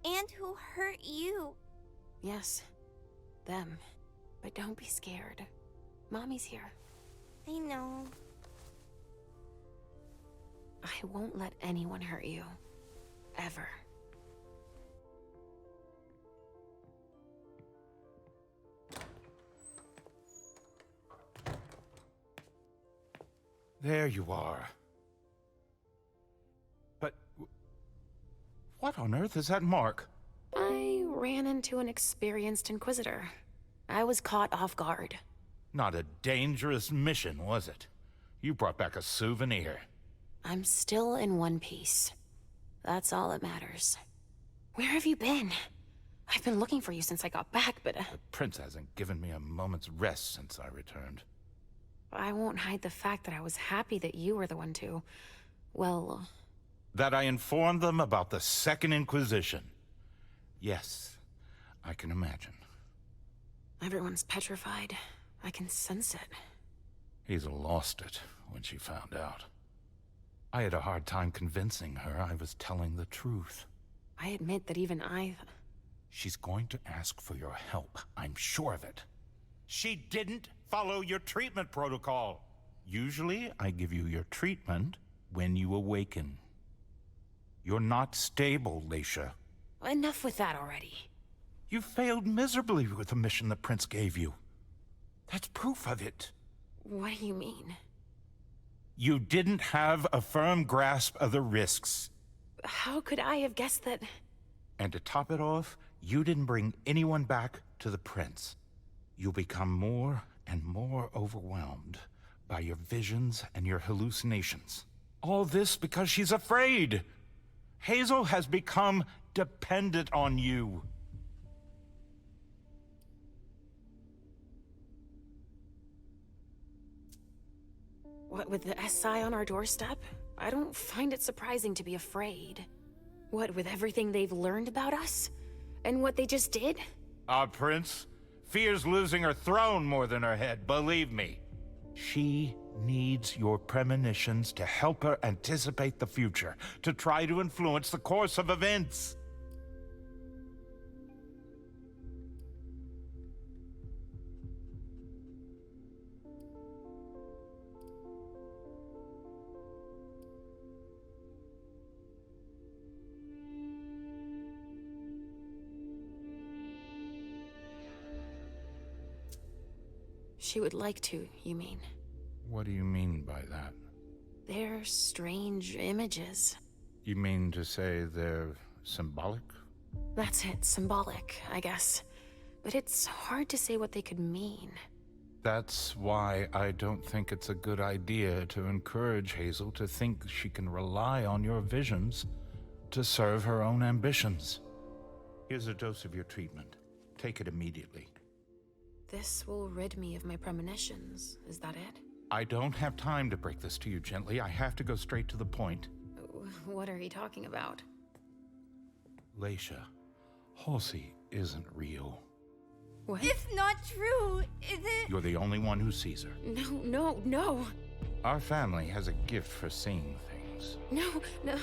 And who hurt you. Yes, them. But don't be scared. Mommy's here. I know. I won't let anyone hurt you. Ever. There you are. But what on earth is that mark? I ran into an experienced Inquisitor. I was caught off guard. Not a dangerous mission, was it? You brought back a souvenir. I'm still in one piece. That's all that matters. Where have you been? I've been looking for you since I got back, but... The prince hasn't given me a moment's rest since I returned. I won't hide the fact that I was happy that you were the one to... well... That I informed them about the Second Inquisition. Yes, I can imagine. Everyone's petrified. I can sense it. Hazel lost it when she found out. I had a hard time convincing her I was telling the truth. I admit that even I... She's going to ask for your help, I'm sure of it. She didn't follow your treatment protocol. Usually, I give you your treatment when you awaken. You're not stable, Leisha. Enough with that already. You failed miserably with the mission the prince gave you. That's proof of it. What do you mean? You didn't have a firm grasp of the risks. How could I have guessed that... And to top it off, you didn't bring anyone back to the prince. You'll become more and more overwhelmed by your visions and your hallucinations. All this because she's afraid. Hazel has become dependent on you. What, with the SI on our doorstep? I don't find it surprising to be afraid. What, with everything they've learned about us? And what they just did? Our prince fears losing her throne more than her head, believe me. She needs your premonitions to help her anticipate the future, to try to influence the course of events. She would like to, you mean? What do you mean by that? They're strange images. You mean to say they're symbolic? That's it, symbolic, I guess. But it's hard to say what they could mean. That's why I don't think it's a good idea to encourage Hazel to think she can rely on your visions to serve her own ambitions. Here's a dose of your treatment. Take it immediately. This will rid me of my premonitions, is that it? I don't have time to break this to you gently. I have to go straight to the point. What are you talking about? Leisha, Halsey isn't real. What? It's not true, is it? You're the only one who sees her. No. Our family has a gift for seeing things. No,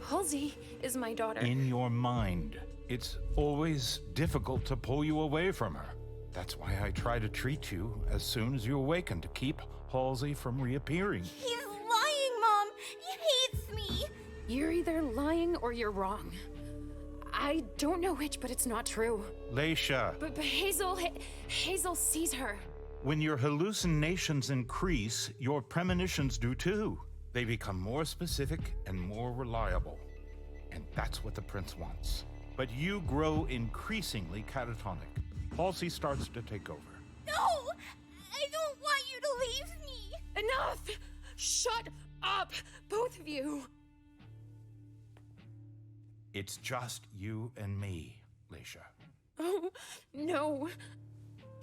Halsey is my daughter. In your mind. It's always difficult to pull you away from her. That's why I try to treat you as soon as you awaken to keep Halsey from reappearing. He's lying, Mom! He hates me! You're either lying or you're wrong. I don't know which, but it's not true. Leisha, But Hazel sees her. when your hallucinations increase, your premonitions do too. They become more specific and more reliable. And that's what the prince wants. But you grow increasingly catatonic. Halsey starts to take over. No! I don't want you to leave me! Enough! Shut up, both of you! It's just you and me, Leisha. Oh, no.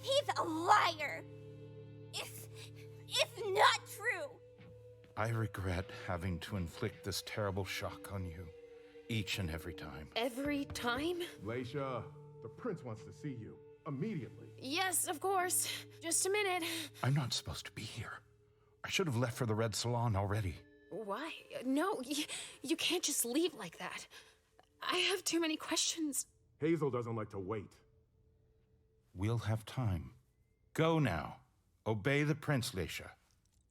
He's a liar! It's not true! I regret having to inflict this terrible shock on you, each and every time. Every time? Leisha, the prince wants to see you. Immediately. Yes, of course. Just a minute. I'm not supposed to be here. I should have left for the Red Salon already. Why? No, you can't just leave like that. I have too many questions. Hazel doesn't like to wait. We'll have time. Go now. Obey the prince, Leisha.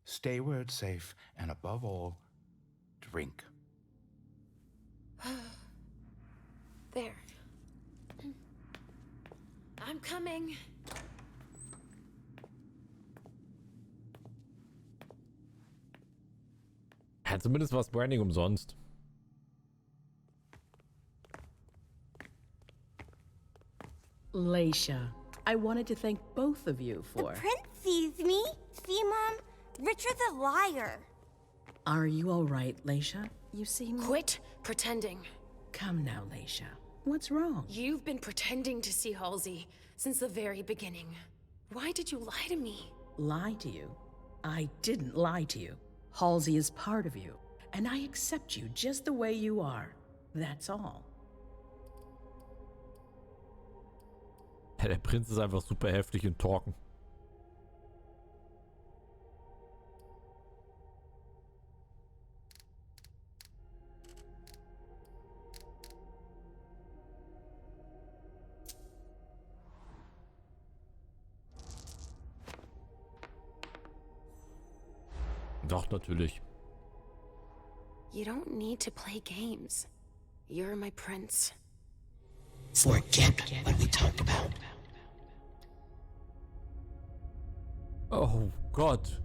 Stay where it's safe, and above all, drink. There. I'm coming. Ja, zumindest war das Branding umsonst. Leisha, I wanted to thank both of you for... The prince sees me. See, Mom? Richard's a liar. Are you all right, Leisha? You seem... Quit pretending. Come now, Leisha. What's wrong? You've been pretending to see Halsey since the very beginning. Why did you lie to me? Lie to you? I didn't lie to you. Halsey is part of you, and I accept you just the way you are. That's all. Ja, der Prinz ist einfach super heftig und trocken. Doch, natürlich. You don't need to play games. You're my prince. Forget what we talked about. Oh Gott.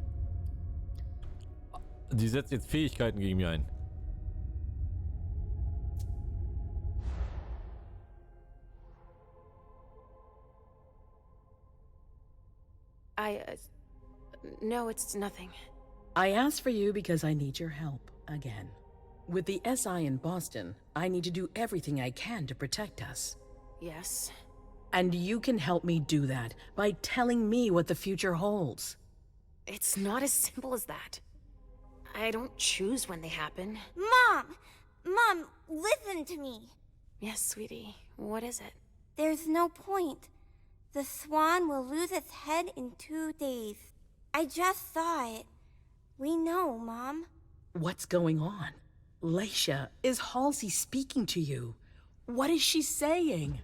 Die setzt jetzt Fähigkeiten gegen mich ein. No, it's nothing. I asked for you because I need your help, again. With the SI in Boston, I need to do everything I can to protect us. Yes. And you can help me do that by telling me what the future holds. It's not as simple as that. I don't choose when they happen. Mom, listen to me. Yes, sweetie. What is it? There's no point. The swan will lose its head in 2 days. I just saw it. We know, Mom. What's going on? Leisha, is Halsey speaking to you? What is she saying?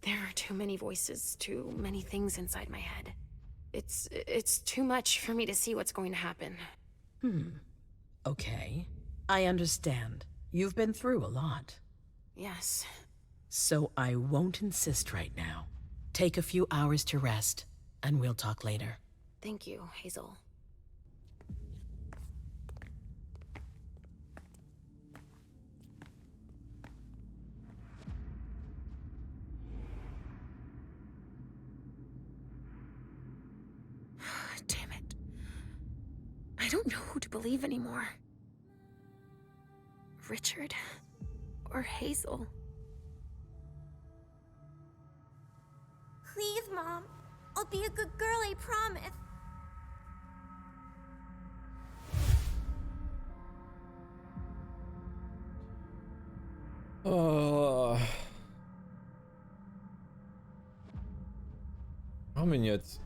There are too many voices, too many things inside my head. It's too much for me to see what's going to happen. Okay. I understand. You've been through a lot. Yes. So I won't insist right now. Take a few hours to rest, and we'll talk later. Thank you, Hazel. Damn it. I don't know who to believe anymore. Richard or Hazel. Please, Mom. I'll be a good girl, I promise. Machen wir ihn jetzt?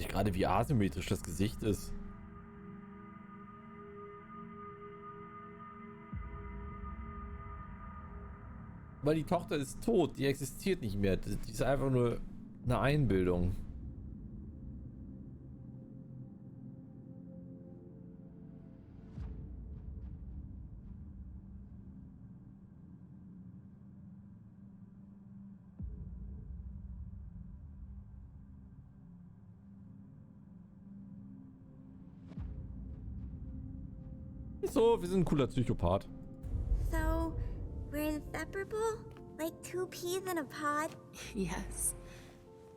nicht gerade, wie asymmetrisch das Gesicht ist. Weil die Tochter ist tot, die existiert nicht mehr. Die ist einfach nur eine Einbildung. So, wir sind ein cooler Psychopath. So, we're inseparable? Like two peas in a pod? Yes.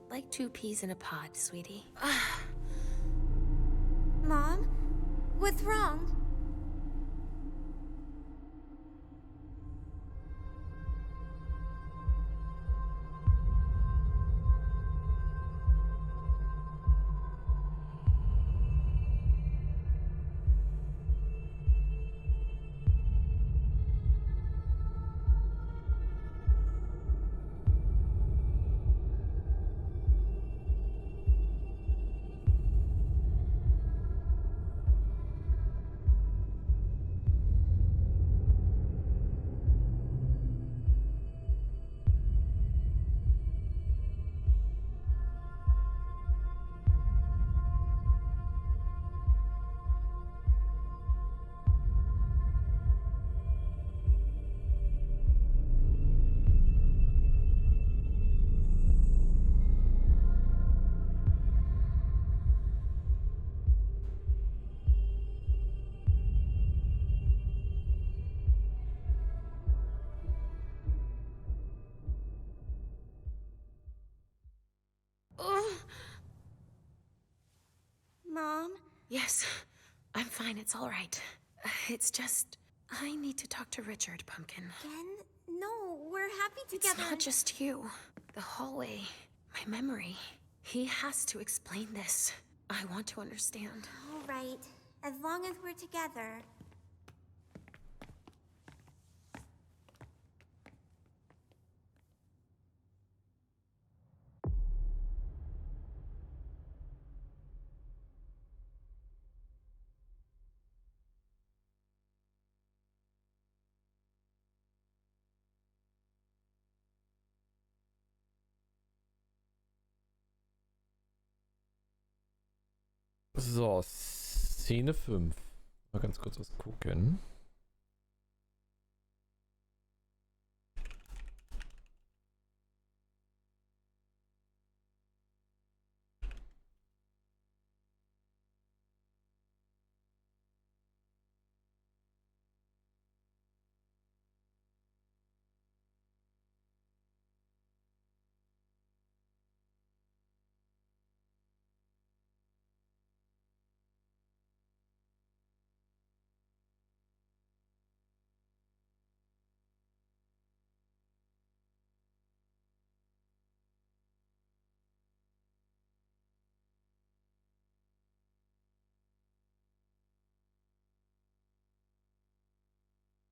Like two peas in a pod, sweetie. Mom? What's wrong? Mom? Yes, I'm fine. It's all right. It's just, I need to talk to Richard, Pumpkin. Again? No, we're happy together. It's not just you. The hallway, my memory. He has to explain this. I want to understand. All right, as long as we're together. So, Szene 5. Mal ganz kurz was gucken.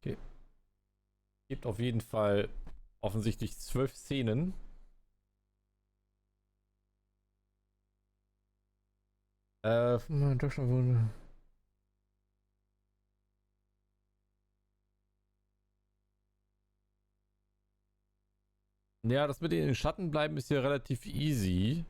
Okay. Gibt auf jeden Fall offensichtlich 12 Szenen. Deutschland wurde. Ja, das mit den Schatten bleiben ist ja relativ easy.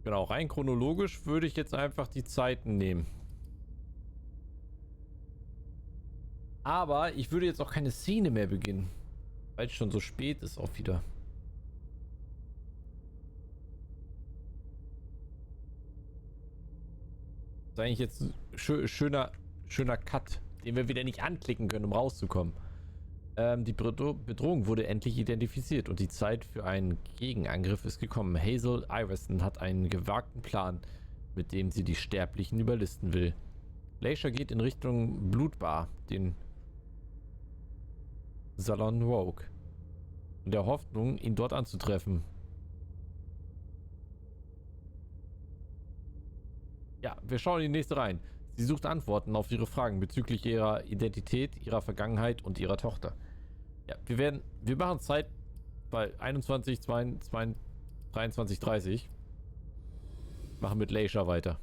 Genau, rein chronologisch würde ich jetzt einfach die Zeiten nehmen. Aber ich würde jetzt auch keine Szene mehr beginnen, weil es schon so spät ist auch wieder. Das ist eigentlich jetzt ein schöner Cut, den wir wieder nicht anklicken können, um rauszukommen. Die Bedrohung wurde endlich identifiziert und die Zeit für einen Gegenangriff ist gekommen. Hazel Iverson hat einen gewagten Plan, mit dem sie die Sterblichen überlisten will. Leisha geht in Richtung Blutbar, den Salon Rogue, in der Hoffnung, ihn dort anzutreffen. Ja, wir schauen in die nächste rein. Sie sucht Antworten auf ihre Fragen bezüglich ihrer Identität, ihrer Vergangenheit und ihrer Tochter. Ja, wir machen Zeit bei 21, 22, 23, 30. Machen mit Leisha weiter.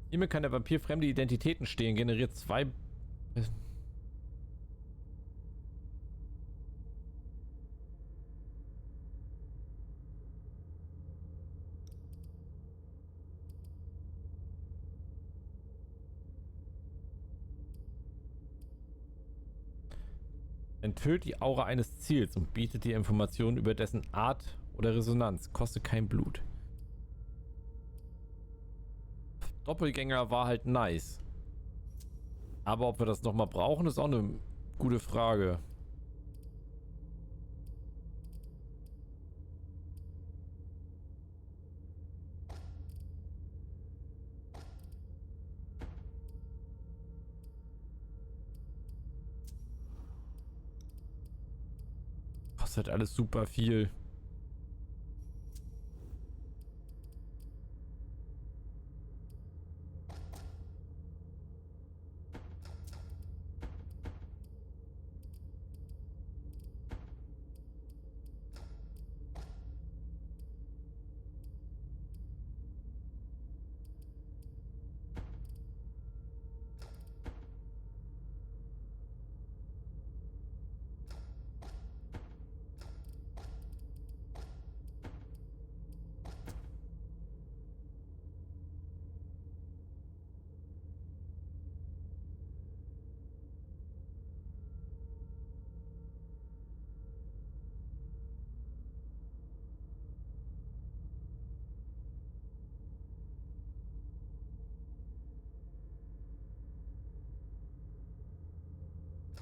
Hiermit kann der Vampir fremde Identitäten stehlen, generiert 2... Enthüllt die Aura eines Ziels und bietet dir Informationen über dessen Art oder Resonanz. Kostet kein Blut. Doppelgänger war halt nice. Aber ob wir das nochmal brauchen, ist auch eine gute Frage. Kostet alles super viel.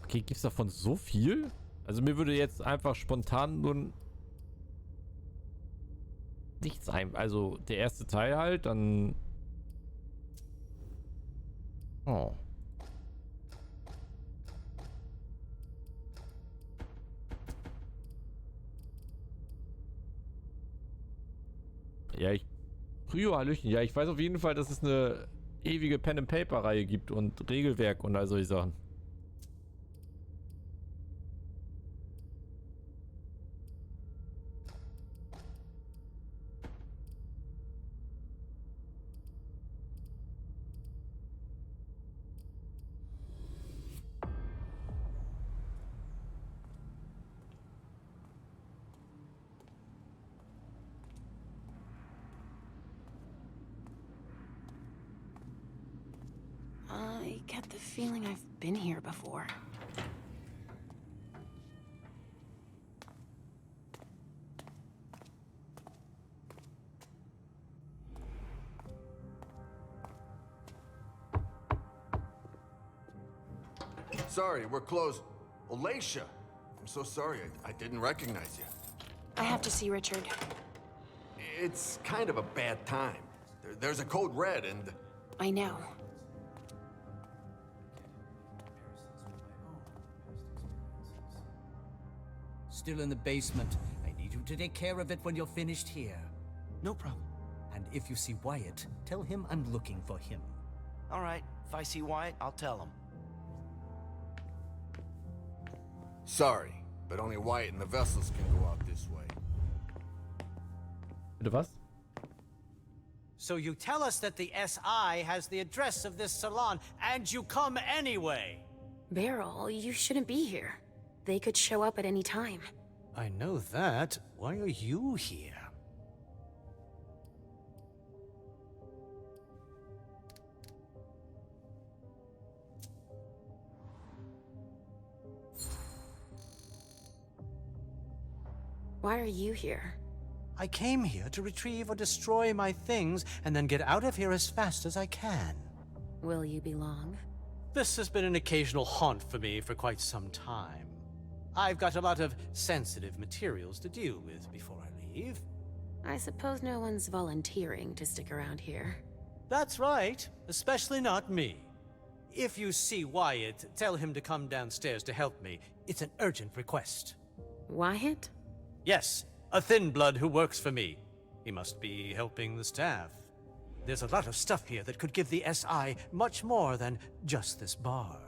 Okay, gibt es davon so viel? Also mir würde jetzt einfach spontan nur nichts ein. Also der erste Teil halt, dann... Oh. Ja, Hallöchen. Ja, ich weiß auf jeden Fall, dass es eine ewige Pen-and-Paper-Reihe gibt und Regelwerk und all solche Sachen. I get the feeling I've been here before. Sorry, we're closed. Leisha, I'm so sorry. I didn't recognize you. I have to see Richard. It's kind of a bad time. There's a code red and... I know. Still in the basement. I need you to take care of it when you're finished here. No problem. And if you see Wyatt, tell him I'm looking for him. All right. If I see Wyatt, I'll tell him. Sorry, but only Wyatt and the vessels can go out this way. Bitte was? So you tell us that the SI has the address of this salon, and you come anyway! Beryl, you shouldn't be here. They could show up at any time. I know that. Why are you here? Why are you here? I came here to retrieve or destroy my things, and then get out of here as fast as I can. Will you be long? This has been an occasional haunt for me for quite some time. I've got a lot of sensitive materials to deal with before I leave. I suppose no one's volunteering to stick around here. That's right, especially not me. If you see Wyatt, tell him to come downstairs to help me. It's an urgent request. Wyatt? Yes, a thin blood who works for me. He must be helping the staff. There's a lot of stuff here that could give the SI much more than just this bar.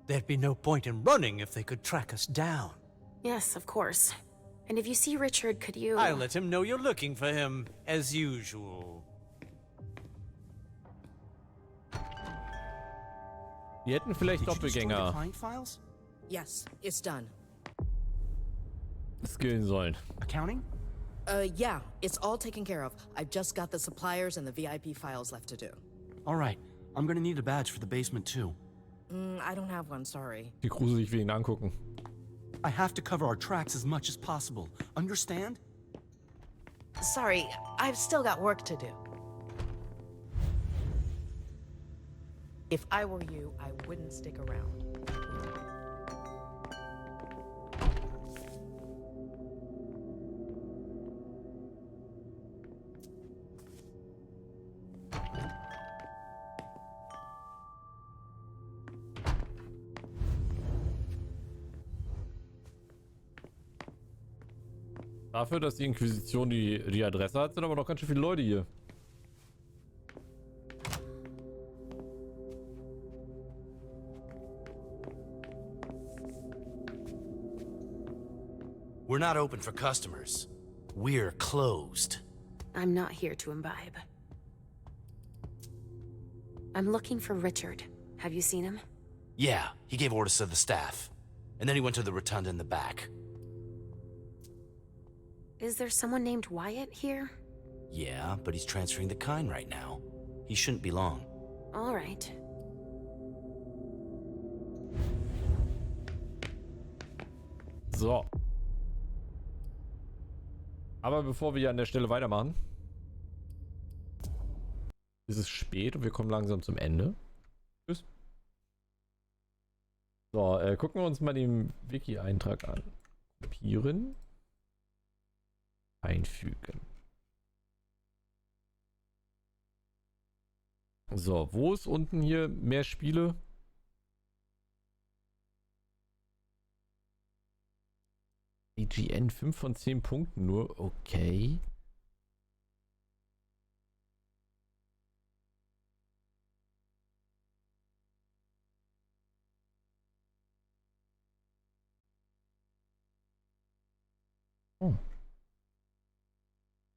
There'd be no point in running if they could track us down. Yes, of course. And if you see Richard, could you... I'll let him know you're looking for him, as usual. Die hätten vielleicht Doppelgänger Yes, it's done. skillen sollen. Accounting? Yeah, it's all taken care of. I've just got the suppliers and the VIP files left to do. All right. I'm gonna need a badge for the basement too. I don't have one, sorry. Wie gruselig wir ihn angucken. I have to cover our tracks as much as possible. Understand? Sorry, I've still got work to do. If I were you, I wouldn't stick around. Dafür, dass die Inquisition die Adresse hat, sind aber noch ganz schön viele Leute hier. We're not open for customers. We're closed. I'm not here to imbibe. I'm looking for Richard. Have you seen him? Yeah, he gave orders to the staff. And then he went to the rotunda in the back. Is there someone named Wyatt here? Yeah, but he's transferring to KEIN right now. He shouldn't be long. All right. So. Aber bevor wir hier an der Stelle weitermachen, ist es spät und wir kommen langsam zum Ende. Tschüss. So, gucken wir uns mal den Wiki-Eintrag an. Kopieren. Einfügen. So, wo ist unten hier mehr Spiele? IGN 5 von 10 Punkten nur, okay. Oh.